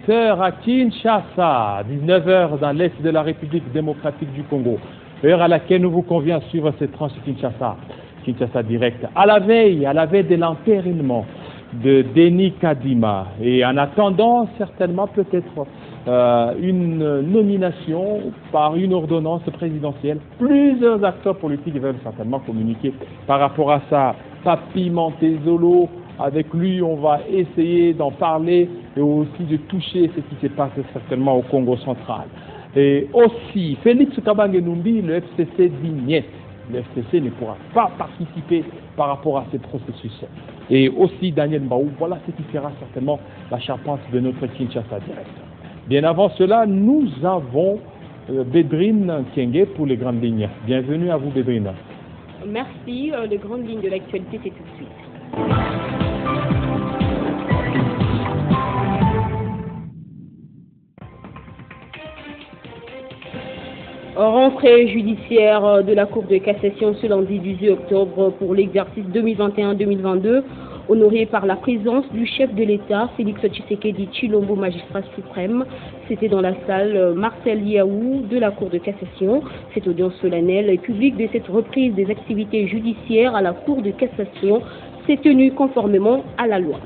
18h à Kinshasa, 19h dans l'est de la République démocratique du Congo, heure à laquelle nous vous convient de suivre cette tranche Kinshasa, Kinshasa Direct, à la veille de l'enterrement de Denis Kadima, et en attendant certainement peut-être une nomination par une ordonnance présidentielle. Plusieurs acteurs politiques veulent certainement communiquer par rapport à ça. Papi Montezolo, avec lui on va essayer d'en parler et aussi de toucher ce qui se passe certainement au Congo central. Et aussi, Félix Kabange-Numbi, le FCC dit niet. Le FCC ne pourra pas participer par rapport à ces processus. Et aussi Daniel Mbaou, voilà ce qui fera certainement la charpente de notre Kinshasa Direct. Bien avant cela, nous avons Bédrine Kenge pour les grandes lignes. Bienvenue à vous, Bédrine. Merci. Les grandes lignes de l'actualité, c'est tout de suite. Rentrée judiciaire de la Cour de cassation ce lundi 18 octobre pour l'exercice 2021-2022, honoré par la présence du chef de l'État, Félix Tshisekedi Tshilombo, magistrat suprême. C'était dans la salle Marcel Yaou de la Cour de cassation. Cette audience solennelle et publique de cette reprise des activités judiciaires à la Cour de cassation s'est tenue conformément à la loi.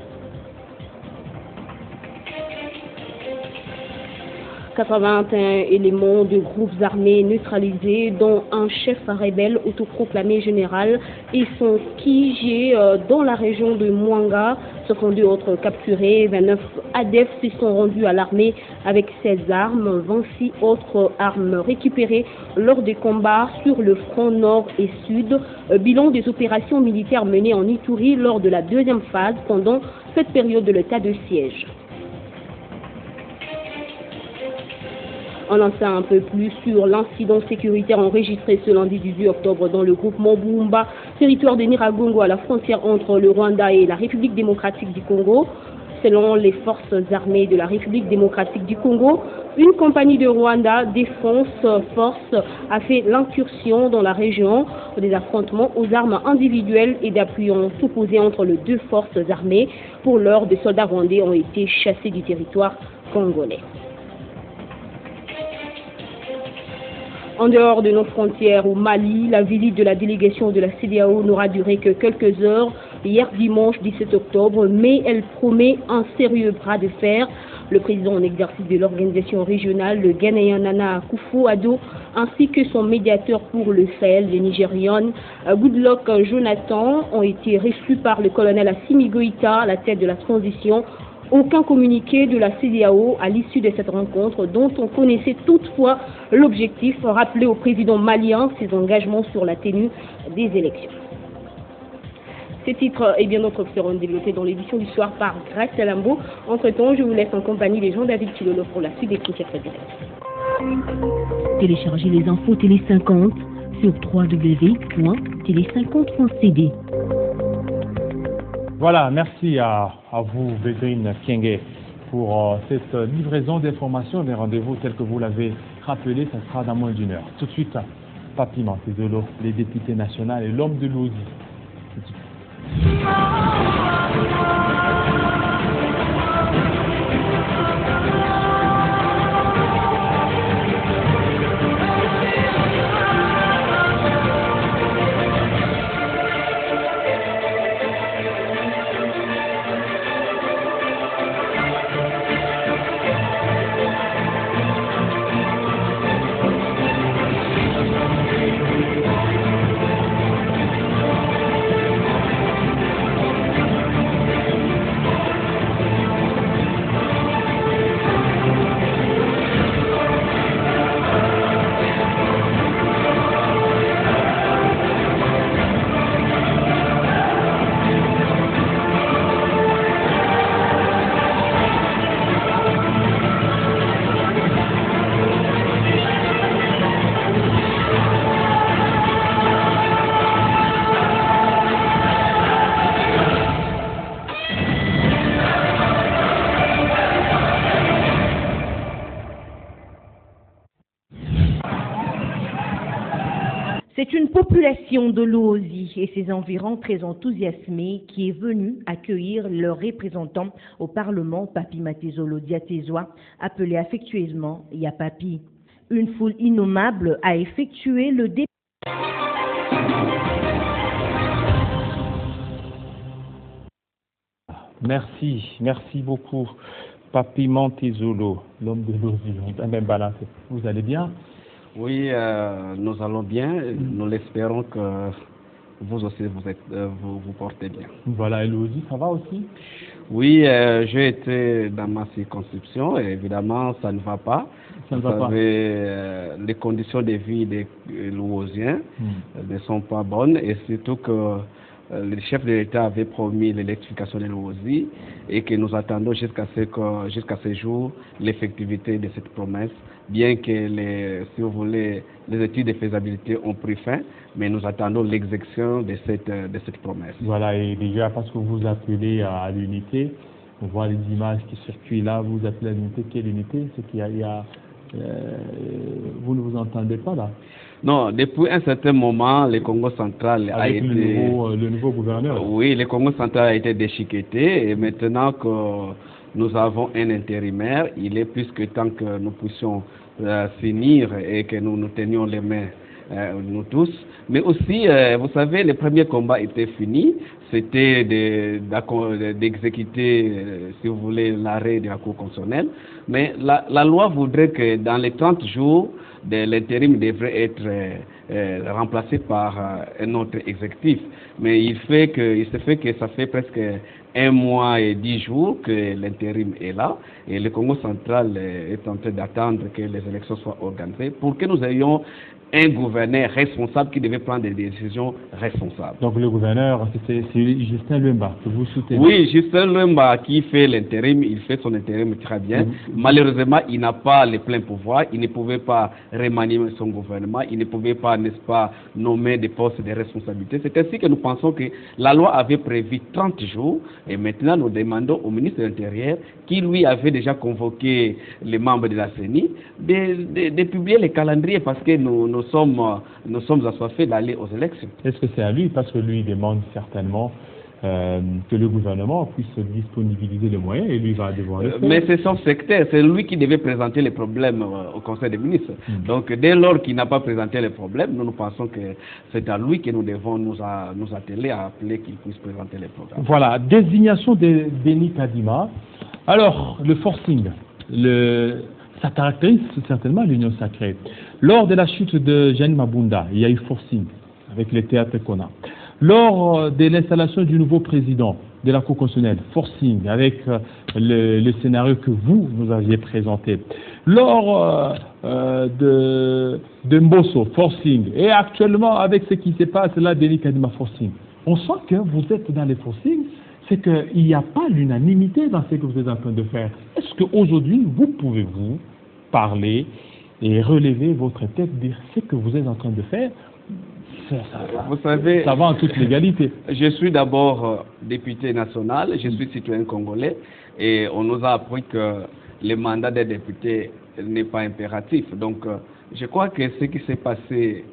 81 éléments de groupes armés neutralisés, dont un chef rebelle autoproclamé général, et son QG dans la région de Mwanga. 62 autres capturés, 29 ADF se sont rendus à l'armée avec 16 armes, 26 autres armes récupérées lors des combats sur le front nord et sud. Bilan des opérations militaires menées en Ituri lors de la deuxième phase pendant cette période de l'état de siège. On en sait un peu plus sur l'incident sécuritaire enregistré ce lundi 18 octobre dans le groupe Mobumba, territoire de Nyiragongo à la frontière entre le Rwanda et la République démocratique du Congo. Selon les forces armées de la République démocratique du Congo, une compagnie de Rwanda Défense Force a fait l'incursion dans la région. Des affrontements aux armes individuelles et d'appui ont opposé entre les deux forces armées. Pour l'heure, des soldats rwandais ont été chassés du territoire congolais. En dehors de nos frontières, au Mali, la visite de la délégation de la CEDEAO n'aura duré que quelques heures hier dimanche 17 octobre, mais elle promet un sérieux bras de fer. Le président en exercice de l'organisation régionale, le Ghanéen Nana Akufo-Addo, ainsi que son médiateur pour le Sahel, le Nigérian Goodluck Jonathan, ont été reçus par le colonel Assimi Goïta à la tête de la transition. Aucun communiqué de la CEDEAO à l'issue de cette rencontre, dont on connaissait toutefois l'objectif, rappeler au président malien ses engagements sur la tenue des élections. Ces titres et bien d'autres seront développés dans l'édition du soir par Grace Lambo. Entre-temps, je vous laisse en compagnie de Jean-David Kilolo pour la suite des Kinshasa Direct. Téléchargez les infos Télé 50 sur www.télé50.cd. Voilà, merci à vous, Bédrine Kenge, pour cette livraison d'informations, des rendez-vous tels que vous l'avez rappelé, ça sera dans moins d'une heure. Tout de suite, Papi Montezolo, les députés nationaux et l'homme de l'Audi. C'est une population de l'Ozi et ses environs très enthousiasmés qui est venue accueillir leurs représentants au Parlement, Papi Matezolo Diatezoa, appelé affectueusement Yapapi. Une foule innommable a effectué le départ. Merci beaucoup, Papi Matezolo, l'homme de l'Ozi, même balance. Vous allez bien? Oui, nous allons bien. Nous l'espérons que vous aussi vous portez bien. Voilà, et l'Ozi, ça va aussi? Oui, j'ai été dans ma circonscription et évidemment ça ne va pas. Ça ne va pas. Les conditions de vie des Louosiens ne sont pas bonnes et surtout que le chef de l'État avait promis l'électrification de l'Ozi et que nous attendons jusqu'à ce jour l'effectivité de cette promesse, bien que si vous voulez, les études de faisabilité ont pris fin, mais nous attendons l'exécution de cette promesse. Voilà, et déjà parce que vous appelez à l'unité, on voit les images qui circulent là, vous appelez à l'unité, quelle unité? C'est qu'il y a vous ne vous entendez pas là? Non, depuis un certain moment, le Congo central a été... le nouveau gouverneur. Oui, le Congo central a été déchiqueté et maintenant que nous avons un intérimaire, il est plus que temps que nous puissions finir et que nous nous tenions les mains, nous tous. Mais aussi, vous savez, les premiers combats étaient finis. C'était d'exécuter, si vous voulez, l'arrêt de la Cour constitutionnelle. Mais la loi voudrait que dans les 30 jours, l'intérim devrait être remplacé par un autre exécutif. Mais il se fait que ça fait presque 1 mois et 10 jours que l'intérim est là et le Congo central est en train d'attendre que les élections soient organisées pour que nous ayons un gouverneur responsable qui devait prendre des décisions responsables. Donc le gouverneur, c'est Justin Luemba que vous soutenez? Oui, Justin Luemba qui fait l'intérim, il fait son intérim très bien. Malheureusement, il n'a pas les pleins pouvoirs, il ne pouvait pas remanier son gouvernement, il ne pouvait pas, n'est-ce pas, nommer des postes de responsabilité. C'est ainsi que nous pensons que la loi avait prévu 30 jours et maintenant nous demandons au ministre de l'Intérieur, qui lui avait déjà convoqué les membres de la CENI, de publier les calendriers parce que nous sommes assoiffés d'aller aux élections. Est-ce que c'est à lui? Parce que lui demande certainement que le gouvernement puisse disponibiliser les moyens et lui va devoir le faire. Mais c'est son secteur, c'est lui qui devait présenter les problèmes au Conseil des ministres. Donc dès lors qu'il n'a pas présenté les problèmes, nous pensons que c'est à lui que nous devons nous atteler à appeler qu'il puisse présenter les problèmes. Voilà, désignation de Denis Kadima. Alors, le forcing, ça caractérise certainement l'Union sacrée. Lors de la chute de Jeanne Mabunda, il y a eu forcing avec les théâtres qu'on a. Lors de l'installation du nouveau président de la Cour constitutionnelle, forcing avec le scénario que vous nous aviez présenté. Lors de Mbosso, forcing. Et actuellement, avec ce qui se passe là, Denis Kadima, forcing. On sent que vous êtes dans les forcings, c'est qu'il n'y a pas l'unanimité dans ce que vous êtes en train de faire. Est-ce qu'aujourd'hui, vous pouvez-vous parler et relever votre tête, dire ce que vous êtes en train de faire? Vous savez, ça va en toute légalité. Je suis d'abord député national, je suis citoyen congolais et on nous a appris que le mandat des députés n'est pas impératif. Donc je crois que ce qui s'est passé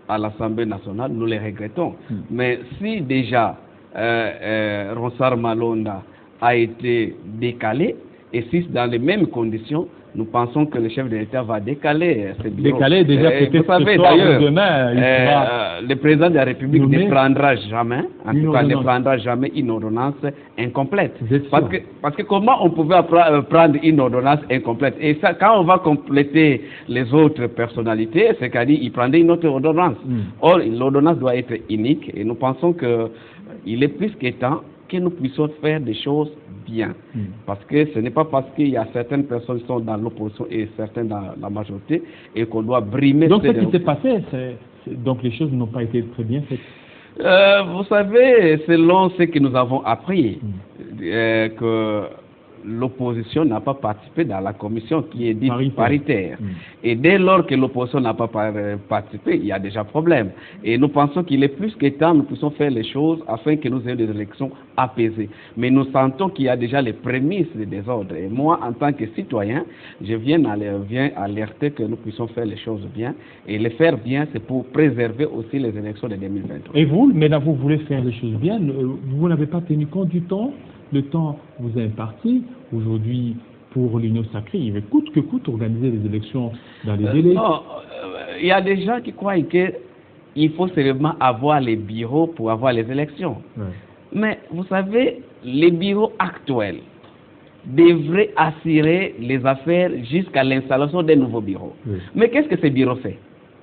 à l'Assemblée nationale, nous le regrettons. Mais si déjà Ronsard Malonda a été décalé, et si dans les mêmes conditions, nous pensons que le chef de l'État va décaler ce bureau. Décaler déjà peut-être vous savez, d'ailleurs, demain, le président de la République ne prendra jamais, en tout cas ne prendra jamais une ordonnance incomplète. Parce que comment on pouvait prendre une ordonnance incomplète? Et ça, quand on va compléter les autres personnalités, c'est qu'à dire il prendrait une autre ordonnance. Or, l'ordonnance doit être unique et nous pensons qu'il est plus que temps que nous puissions faire des choses bien. Parce que ce n'est pas parce qu'il y a certaines personnes qui sont dans l'opposition et certaines dans la majorité et qu'on doit brimer... Donc ce qui s'est passé, donc les choses n'ont pas été très bien faites. Vous savez, selon ce que nous avons appris, que l'opposition n'a pas participé dans la commission qui est dite paritaire. Et dès lors que l'opposition n'a pas participé, il y a déjà problème. Et nous pensons qu'il est plus que temps, nous puissions faire les choses afin que nous ayons des élections apaisées. Mais nous sentons qu'il y a déjà les prémices de désordre. Et moi, en tant que citoyen, je viens alerter que nous puissions faire les choses bien. Et les faire bien, c'est pour préserver aussi les élections de 2023. Et vous, maintenant, vous voulez faire les choses bien, vous n'avez pas tenu compte du temps. Le temps vous est imparti. Aujourd'hui, pour l'Union sacrée, il coûte que coûte organiser les élections dans les délais. Non, il y a des gens qui croient qu'il faut seulement avoir les bureaux pour avoir les élections. Ouais. Mais vous savez, les bureaux actuels devraient assurer les affaires jusqu'à l'installation des nouveaux bureaux. Oui. Mais qu'est-ce que ces bureaux font?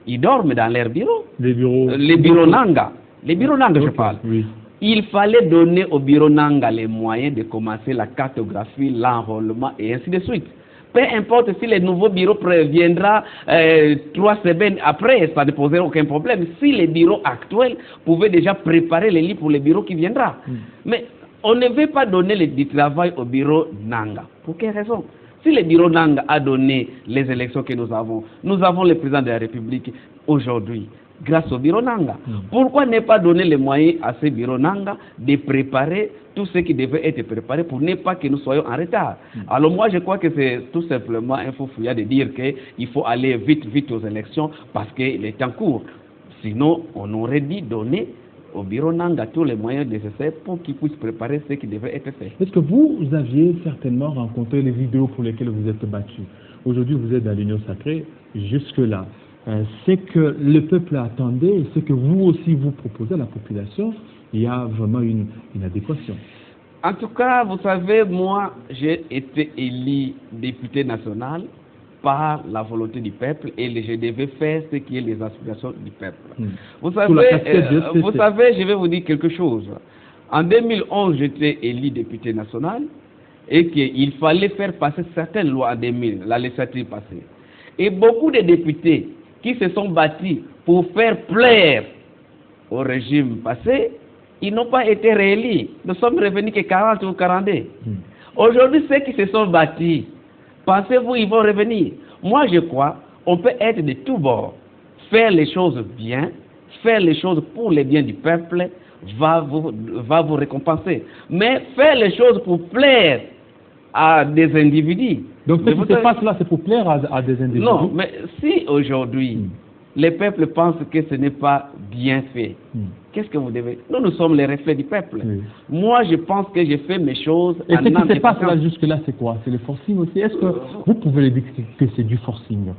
Ils dorment dans leurs bureaux. Les bureaux Nanga. Les bureaux Nanga, je parle. Oui. Il fallait donner au bureau Nanga les moyens de commencer la cartographie, l'enrôlement et ainsi de suite. Peu importe si le nouveau bureau viendra 3 semaines après, ça ne poserait aucun problème. Si les bureaux actuels pouvaient déjà préparer les lits pour les bureaux qui viendra. Mais on ne veut pas donner du travail au bureau Nanga. Pour quelle raison? Si le bureau Nanga a donné les élections que nous avons le président de la République aujourd'hui. Grâce au bureau Nanga. Pourquoi ne pas donner les moyens à ce bureau Nanga de préparer tout ce qui devait être préparé pour ne pas que nous soyons en retard? Alors moi je crois que c'est tout simplement un faux fouillat de dire qu'il faut aller vite aux élections parce qu'il est en cours. Sinon on aurait dit donner au bureau Nanga tous les moyens nécessaires pour qu'il puisse préparer ce qui devait être fait. Est-ce que vous aviez certainement rencontré les vidéos pour lesquelles vous êtes battu? Aujourd'hui vous êtes dans l'Union sacrée, jusque-là. C'est que le peuple attendait et ce que vous aussi vous proposez à la population, il y a vraiment une adéquation. En tout cas, vous savez, moi, j'ai été élu député national par la volonté du peuple et je devais faire ce qui est les aspirations du peuple. Vous savez, je vais vous dire quelque chose. En 2011, j'étais élu député national et qu'il fallait faire passer certaines lois en 2000, la législature passée. Et beaucoup de députés qui se sont battus pour faire plaire au régime passé, ils n'ont pas été réélus. Nous sommes revenus que 40 ou 42. Aujourd'hui, ceux qui se sont battus, pensez-vous ils vont revenir? Moi, je crois, on peut être de tous bords. Faire les choses bien, faire les choses pour le bien du peuple, va vous récompenser. Mais faire les choses pour plaire à des individus. Donc ce qui se passe là, c'est pour plaire à des individus? Non, mais si aujourd'hui, les peuples pensent que ce n'est pas bien fait, qu'est-ce que vous devez... Nous sommes les reflets du peuple. Moi, je pense que j'ai fait mes choses... Et ce qui se passe là, jusque-là, c'est quoi? C'est le forcing aussi? Est-ce que vous pouvez dire que c'est du forcing?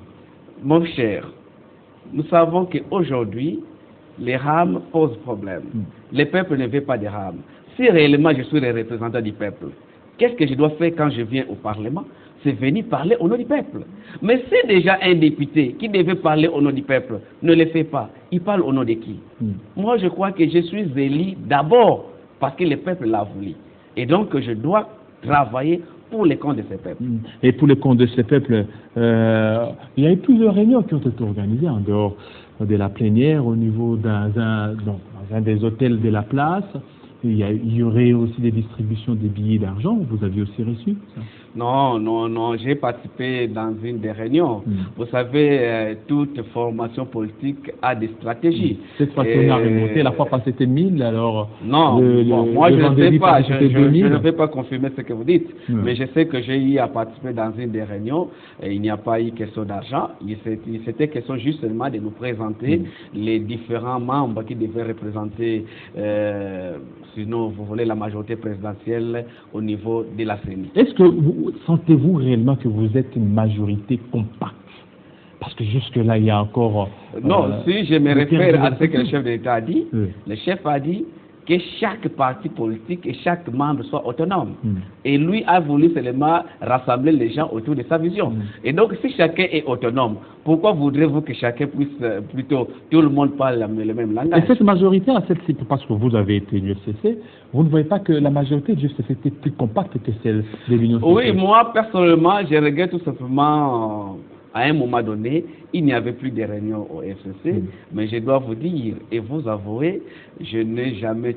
Mon cher, nous savons qu'aujourd'hui, les rames posent problème. Le peuple ne veut pas de rames. Si réellement je suis le représentant du peuple, qu'est-ce que je dois faire quand je viens au Parlement? C'est venir parler au nom du peuple. Mais si déjà un député qui devait parler au nom du peuple ne le fait pas, il parle au nom de qui? Moi, je crois que je suis élu d'abord parce que le peuple l'a voulu. Et donc, je dois travailler pour les comptes de ce peuple. Et pour les comptes de ce peuple, il y a eu plusieurs réunions qui ont été organisées en dehors de la plénière au niveau dans un des hôtels de la place. Il y aurait aussi des distributions de billets d'argent, vous aviez aussi reçu ça? Non, j'ai participé dans une des réunions. Vous savez, toute formation politique a des stratégies. Cette fois-ci, on a remonté, la fois passée c'était 1000, alors... Non, moi je ne sais pas, je ne vais pas confirmer ce que vous dites, mais je sais que j'ai eu à participer dans une des réunions, et il n'y a pas eu question d'argent, c'était question justement de nous présenter les différents membres qui devaient représenter... sinon, vous voulez la majorité présidentielle au niveau de la CENI. Est-ce que sentez-vous réellement que vous êtes une majorité compacte? Parce que jusque-là, il y a encore... non, si je me réfère à ce que le chef de l'État a dit, le chef a dit que chaque parti politique et chaque membre soit autonome. Et lui a voulu seulement rassembler les gens autour de sa vision. Et donc, si chacun est autonome, pourquoi voudrez-vous que chacun puisse, plutôt, tout le monde parle le même langage? Et cette majorité, parce que vous avez été l'UFCC, vous ne voyez pas que la majorité de l'UFCC était plus compacte que celle de l'Union? Oui, moi, personnellement, je regrette tout simplement à un moment donné, il n'y avait plus de réunions au FCC, mais je dois vous dire et vous avouer, je n'ai jamais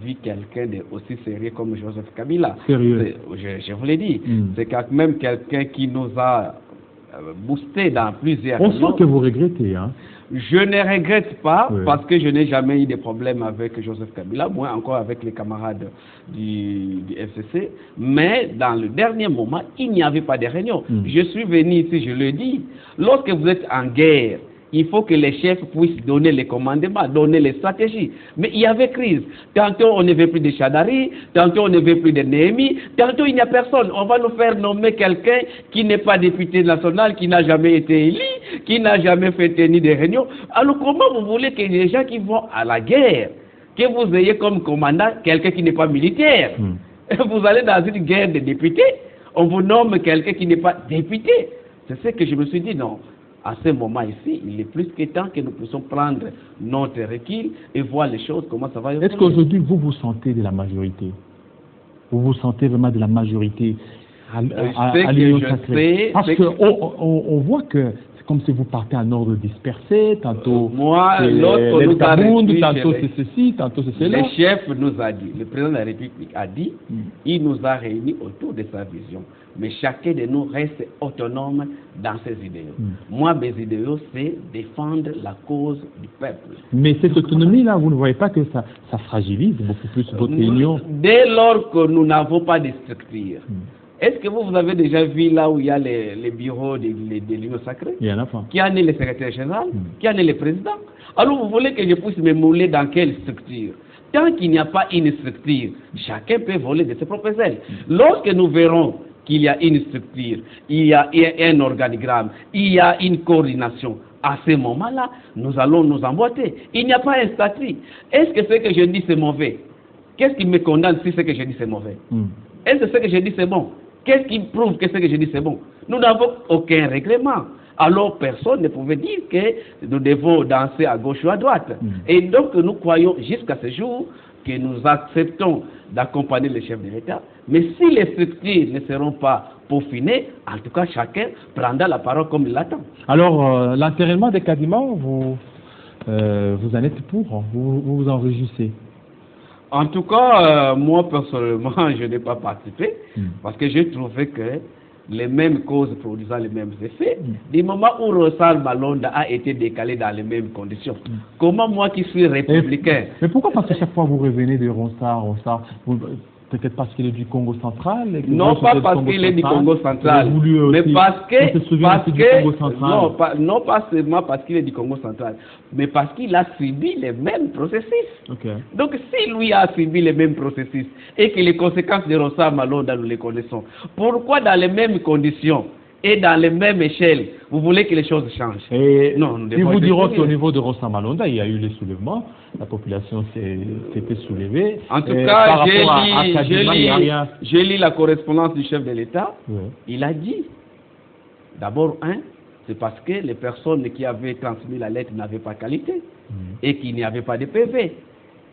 vu quelqu'un d'aussi sérieux comme Joseph Kabila. Sérieux. Je vous l'ai dit, c'est quand même quelqu'un qui nous a boosté dans plusieurs On réunions. sent que vous regrettez, hein? Je ne regrette pas parce que je n'ai jamais eu de problème avec Joseph Kabila, moins encore avec les camarades du FCC. Mais dans le dernier moment, il n'y avait pas de réunion. Je suis venu ici, je le dis, lorsque vous êtes en guerre, il faut que les chefs puissent donner les commandements, donner les stratégies. Mais il y avait crise. Tantôt on ne veut plus de Chadari, tantôt on ne veut plus de Néhémie, tantôt il n'y a personne. On va nous faire nommer quelqu'un qui n'est pas député national, qui n'a jamais été élu, qui n'a jamais fait tenir des réunions. Alors comment vous voulez que les gens qui vont à la guerre, que vous ayez comme commandant quelqu'un qui n'est pas militaire? Vous allez dans une guerre de députés, on vous nomme quelqu'un qui n'est pas député. C'est ce que je me suis dit, non. À ce moment ici, il est plus que temps que nous puissions prendre notre recul et voir les choses, comment ça va évoluer. Est-ce qu'aujourd'hui, vous vous sentez de la majorité? Vous vous sentez vraiment de la majorité à l'Union sacrée? Parce qu'on voit que c'est comme si vous partez en ordre dispersé, tantôt moi, lorsque nous tantôt c'est ceci, tantôt c'est cela. Le chef nous a dit, le président de la République a dit, il nous a réunis autour de sa vision. Mais chacun de nous reste autonome dans ses idéaux. Moi, mes idéaux, c'est défendre la cause du peuple. Mais cette autonomie-là, vous ne voyez pas que ça fragilise beaucoup plus votre union? Dès lors que nous n'avons pas de structure, est-ce que vous avez déjà vu là où il y a les bureaux de l'Union sacrée? Il y en a pas. Qui en est le secrétaire général? Qui en est le président? Alors vous voulez que je puisse me mouler dans quelle structure? Tant qu'il n'y a pas une structure, chacun peut voler de ses propres ailes. Lorsque nous verrons qu'il y a une structure, il y a un organigramme, il y a une coordination, à ce moment-là, nous allons nous emboîter. Il n'y a pas un statut. Est-ce que ce que je dis c'est mauvais? Qu'est-ce qui me condamne si ce que je dis c'est mauvais? Est-ce que ce que je dis c'est bon? Qu'est-ce qui prouve que ce que je dis c'est bon? Nous n'avons aucun règlement. Alors personne ne pouvait dire que nous devons danser à gauche ou à droite. Et donc nous croyons jusqu'à ce jour que nous acceptons d'accompagner le chef de l'État. Mais si les structures ne seront pas peaufinées, en tout cas chacun prendra la parole comme il l'attend. Alors l'enterrement des Kadima, vous en êtes pour? Vous vous en réjouissez? En tout cas, moi personnellement, je n'ai pas participé parce que j'ai trouvé que les mêmes causes produisant les mêmes effets, du moment où Ronsard Malonda a été décalé dans les mêmes conditions. Comment moi qui suis républicain... Mais pourquoi parce que chaque fois vous revenez de Ronsard, peut-être parce qu'il est du Congo central? Non, pas parce qu'il est du Congo central, mais parce que... Non, pas seulement parce qu'il est du Congo central, mais parce qu'il a subi les mêmes processus. Donc si lui a subi les mêmes processus et que les conséquences de Ronsard Malonda, nous les connaissons, pourquoi dans les mêmes conditions et dans les mêmes échelles, vous voulez que les choses changent? Non, et vous direz qu'au niveau de Ronsard Malonda, il y a eu les soulèvements, la population s'était soulevée. En tout cas, j'ai lu la correspondance du chef de l'État. Il a dit, d'abord, c'est parce que les personnes qui avaient transmis la lettre n'avaient pas qualité et qu'il n'y avait pas de PV.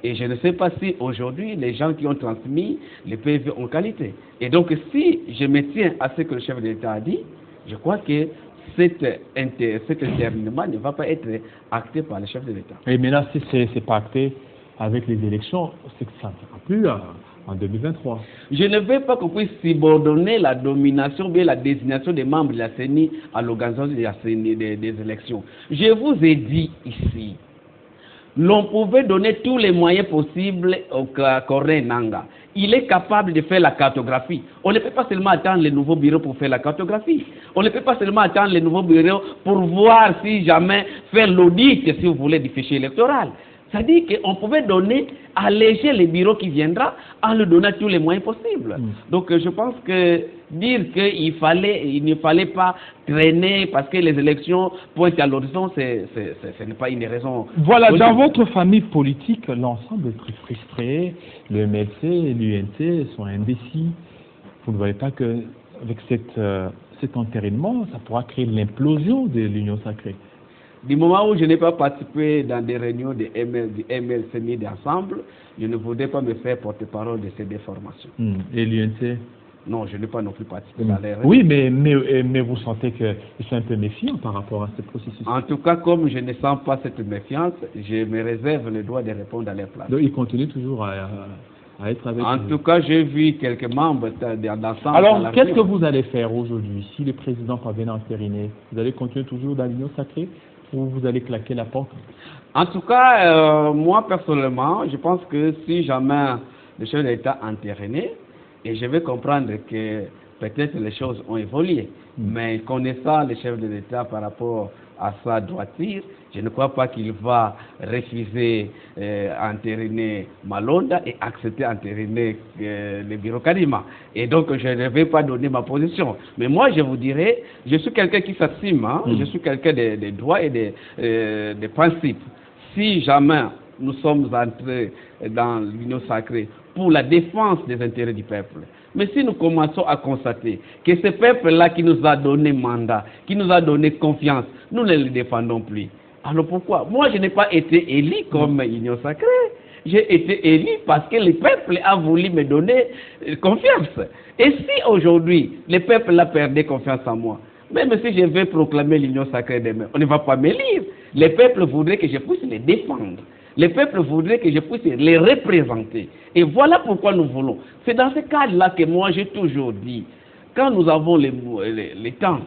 Et je ne sais pas si aujourd'hui, les gens qui ont transmis les PV ont qualité. Et donc, si je me tiens à ce que le chef de l'État a dit, je crois que cet internement ne va pas être acté par le chef de l'État. Et maintenant, si ce n'est pas acté avec les élections, c'est que ça ne sera plus en 2023. Je ne veux pas qu'on puisse subordonner la domination ou bien la désignation des membres de la CENI à l'organisation des élections. Je vous ai dit ici, l'on pouvait donner tous les moyens possibles au Corneille Nangaa. Il est capable de faire la cartographie. On ne peut pas seulement attendre les nouveaux bureaux pour faire la cartographie. On ne peut pas seulement attendre les nouveaux bureaux pour voir si jamais faire l'audit, si vous voulez, du fichier électoral. C'est-à-dire qu'on pouvait donner, alléger les bureaux qui viendra en leur donnant tous les moyens possibles. Donc je pense que dire qu'il ne fallait pas traîner parce que les élections pointent à l'horizon, ce n'est pas une raison. Voilà, dans votre famille politique, l'ensemble est très frustré. Le MLC et l'UNC sont indécis. Vous ne voyez pas qu'avec cet entérinement, ça pourra créer l'implosion de l'Union sacrée? Du moment où je n'ai pas participé dans des réunions de MLC mis ensemble, je ne voudrais pas me faire porte-parole de ces déformations. Et l'UNC? Non, je n'ai pas non plus participé à les... Oui, mais vous sentez qu'ils sont un peu méfiants par rapport à ce processus. En tout cas, comme je ne sens pas cette méfiance, je me réserve le droit de répondre à leur place. Donc, ils continuent toujours à être avec En tout cas, j'ai vu quelques membres d'ensemble. Alors, qu'est-ce que vous allez faire aujourd'hui si le président parvient à entériner? Vous allez continuer toujours dans l'union sacrée ou vous allez claquer la porte? En tout cas, moi personnellement, je pense que si jamais le chef de l'État entériné, et je vais comprendre que peut-être les choses ont évolué, mais connaissant le chef de l'État par rapport à sa droiture, je ne crois pas qu'il va refuser entériner Malonda et accepter entériner le bureau Kadima. Et donc, je ne vais pas donner ma position. Mais moi, je vous dirais, je suis quelqu'un qui s'assume, hein, je suis quelqu'un de droits et de principes. Si jamais nous sommes entrés dans l'union sacrée pour la défense des intérêts du peuple, mais si nous commençons à constater que ce peuple-là qui nous a donné mandat, qui nous a donné confiance, nous ne le défendons plus, alors pourquoi? Moi, je n'ai pas été élu comme union sacrée. J'ai été élu parce que le peuple a voulu me donner confiance. Et si aujourd'hui, le peuple a perdu confiance en moi, même si je vais proclamer l'union sacrée demain, on ne va pas m'élire. Le peuple voudrait que je puisse les défendre. Le peuple voudrait que je puisse les représenter. Et voilà pourquoi nous voulons. C'est dans ce cadre-là que moi j'ai toujours dit, quand nous avons les temps,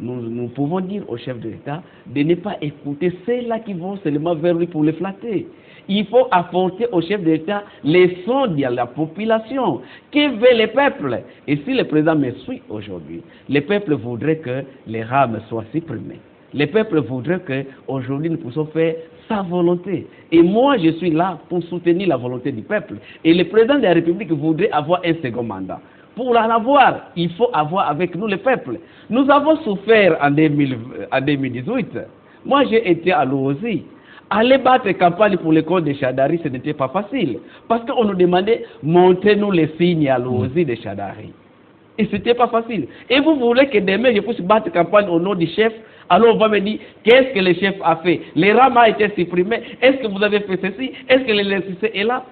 nous pouvons dire au chef de l'État de ne pas écouter ceux-là qui vont seulement vers lui pour les flatter. Il faut apporter au chef de l'État les sons de la population. Que veut le peuple? Et si le président me suit aujourd'hui, le peuple voudrait que les rames soient supprimées. Le peuple voudrait qu'aujourd'hui nous puissions faire sa volonté. Et moi, je suis là pour soutenir la volonté du peuple. Et le président de la République voudrait avoir un second mandat. Pour en avoir, il faut avoir avec nous le peuple. Nous avons souffert en 2018. Moi, j'ai été à l'OSI. Aller battre campagne pour le compte de Chadari, ce n'était pas facile. Parce qu'on nous demandait, montrez-nous les signes à l'OSI de Chadari. Et ce n'était pas facile. Et vous voulez que demain, je puisse battre campagne au nom du chef? Alors on va me dire, qu'est-ce que le chef a fait? Les rames ont été supprimés. Est-ce que vous avez fait ceci? Est-ce que l'électricité est là?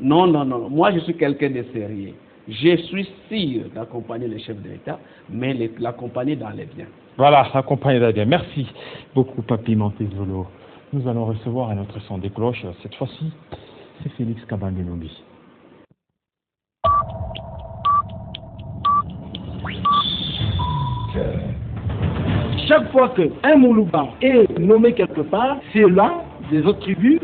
Non, non, non. Moi, je suis quelqu'un de sérieux. Je suis sûr d'accompagner le chef de l'État, mais l'accompagner dans les biens. Voilà, accompagner dans les biens. Merci beaucoup, Papi Montezolo. Nous allons recevoir un autre son des cloches. Cette fois-ci, c'est Félix Kabange-Numbi. Chaque fois qu'un Moulouba est nommé quelque part, c'est là des autres tribus